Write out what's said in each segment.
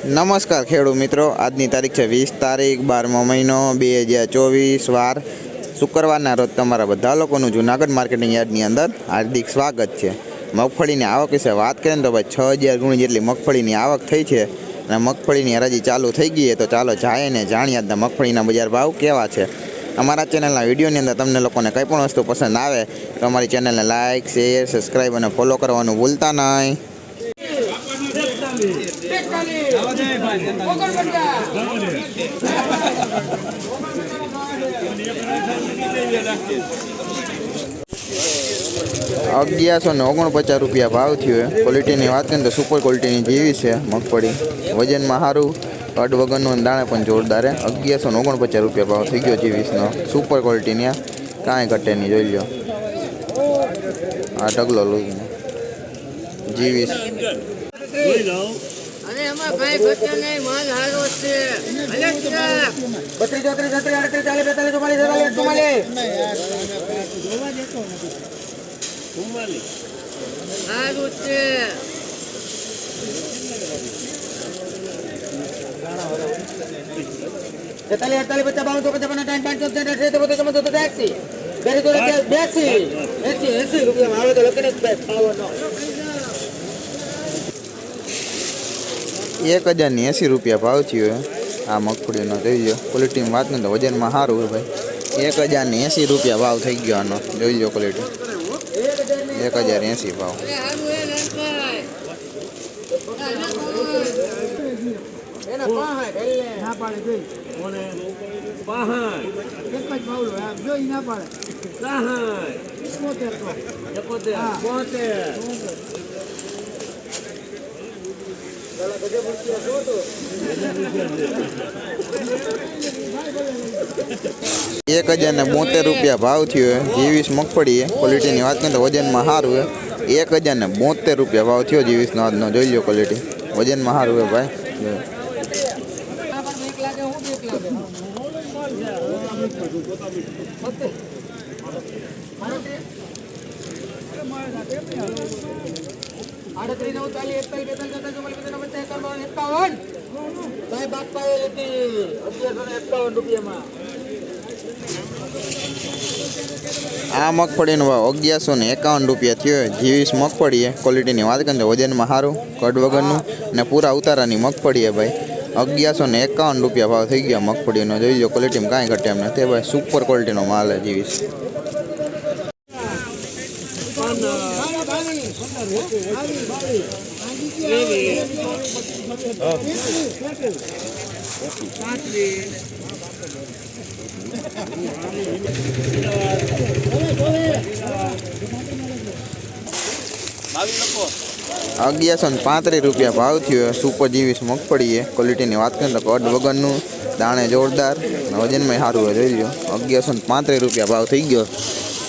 નમસ્કાર ખેડૂત મિત્રો, આજની તારીખ છે 20 તારીખ 12મો મહિનો 2024 વાર શુક્રવારના રોજ તમારા બધા લોકોનું જૂનાગઢ માર્કેટિંગ યાર્ડની અંદર હાર્દિક સ્વાગત છે। મગફળીની આવક વિશે વાત કરીએ તો ભાઈ 6000 ગુણી જેટલી મગફળીની આવક થઈ છે અને મગફળીની હરાજી ચાલુ થઈ ગઈ છે। તો ચાલો જાય ને જાણીએ આજના મગફળીના બજાર ભાવ કેવા છે। અમારા ચેનલના વિડીયોની અંદર તમને લોકોને કંઈ પણ વસ્તુ પસંદ આવે તો અમારી ચેનલને લાઇક, શેર, સબસ્ક્રાઈબ અને ફોલો કરવાનું ભૂલતા નહીં। ₹1149 ભાવ થયો। ક્વોલિટીની વાત કરીએ તો સુપર ક્વોલિટીની જેવી છે મગફળી, વજનમાં સારું, કડ વગરનું દાણે પણ જોરદાર છે। ₹1149 ભાવ થઈ ગયો જીવીસનો, સુપર ક્વોલિટીની, કાંઈ ઘટે નહીં, જોઈ લો આ ઢગલો લોહીનો જીવીસ। ₹1080 ભાવ થયો આ મગફળીનો, જોઈ લો ક્વોલિટીની વાત કરીએ તો વજનમાં સારું હોય ભાઈ। ₹1080 ભાવ થઈ ગયો આનો, જોઈ લો ક્વોલિટી, 1080 ભાવ। ₹1072 ભાવ થયો જીવીસ મગફળી, ક્વોલિટીની વાત કરીએ તો વજનમાં સારું હોય। ₹1072 ભાવ થયો જીવીસનો આજનો, જોઈ લો ક્વોલિટી, વજનમાં સારું હોય ભાઈ। આ મગફળીનો ભાવ ₹1151 થયો જીવીસ મગફળી, ક્વોલિટીની વાત કરીએ તો વજનમાં સારું, કડ વગરનું ને પૂરા ઉતારાની મગફળી ભાઈ। ₹1151 ભાવ થઈ ગયા મગફળીનો, જોઈ લો ક્વોલિટીમાં કાંઈ ઘટે એમ નથી ભાઈ, સુપર ક્વોલિટીનો માલ છે જીવીસ। ₹1135 ભાવ થયો સુપર જીવીસ મગફળી, ક્વોલિટીની વાત કરીએ તો કડ વગરનું, દાણે જોરદાર, વજનમાં સારું હોય, જોઈ લો ₹1135 ભાવ થઈ ગયો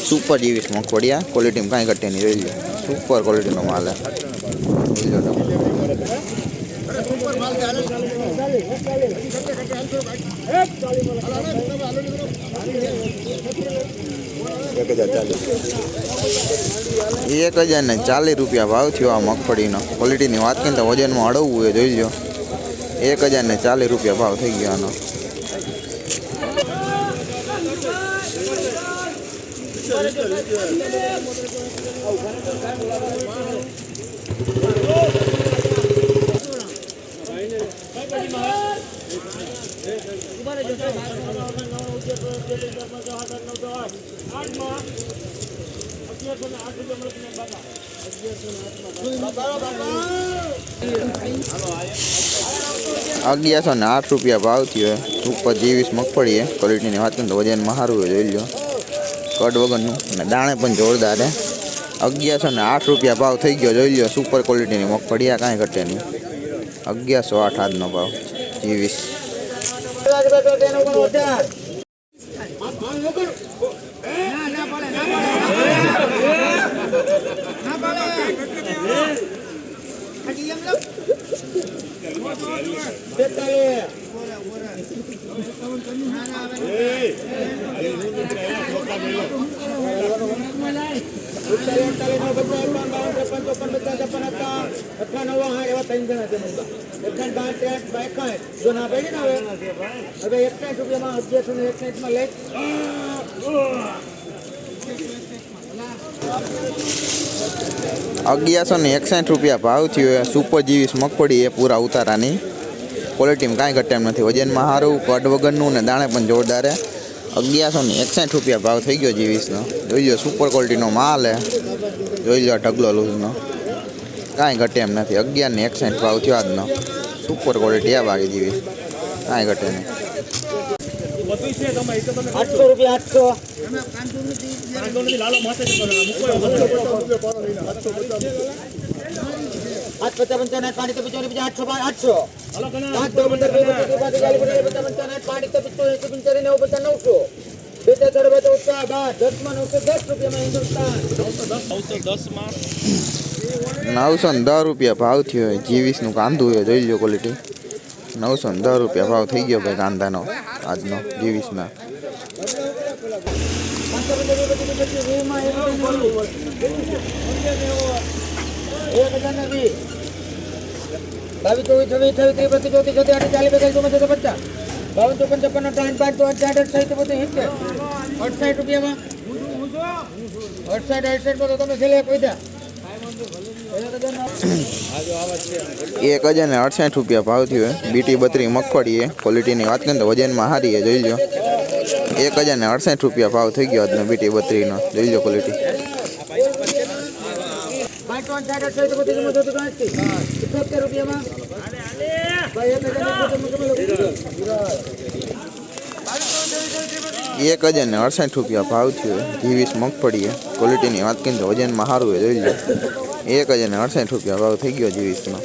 સુપર જીવીસ મગફળી, ક્વોલિટીમાં કાંઈ ઘટે નહીં, જોઈ લો સુપર ક્વોલિટીનો માલ છે, જોઈ લો તમે। ₹1040 ભાવ થયો આ મગફળીનો, ક્વોલિટીની વાત કરીએ તો વજનમાં અડવવું હોય, જોઈ લો ₹1040 ભાવ થઈ ગયો આનો। ₹1108 ભાવ થયો સુપર જીવીસ મગફળી, ક્વોલિટીની વાત કરીએ તો વજનમાં સારું હોય, જોઈ લો કડ વગરનું અને દાણે પણ જોરદાર છે। ₹1108 ભાવ થઈ ગયો, જોઈ લો સુપર ક્વોલિટીની મગફળી, કાંઈ ઘટે નહીં, 1108 આજનો ભાવ જીવીસ। ₹1161 ભાવ થયો. સુપર જીવીસ મગફળી એ પૂરા ઉતારાની ક્વોલિટીમાં કાંઈ ઘટે એમ નથી. વજનમાં સારું, કડ વગરનું ને દાણે પણ જોરદાર. ₹1161 ભાવ થઈ ગયો જીવીસનો. જોઈ લો સુપર ક્વોલિટીનો માલ હે. જોઈ લો ઢગલો લૂઝનો, કાંઈ ઘટે એમ નથી. 1161 ભાવ થયો આજનો. સુપર ક્વોલિટી આ બાકી જીવીસ, કાંઈ ઘટે નહીં. ₹800 ₹910 ભાવ થયો. જીવીસનું કાંદું છે, જોઈ લો ક્વોલિટી. ₹910 ભાવ થઈ ગયો ભાઈ કાંદાનો આજનો જીવીસના. ₹1068 ભાવ થયો. બીટી 32 મગફળી ક્વોલિટીની વાત કરીએ તો વજનમાં સારી છે, જોઈ લો. ₹1068 ભાવ થઈ ગયો આજનો બીટી 32 નો, જોઈ લો ક્વોલિટી. ₹1068 ભાવ થયો. જીવીસ મગફળી ક્વોલિટીની વાત કરીએ તો વજનમાં સારું છે, જોઈ લો. ₹1068 ભાવ થઈ ગયો જીવીસનો.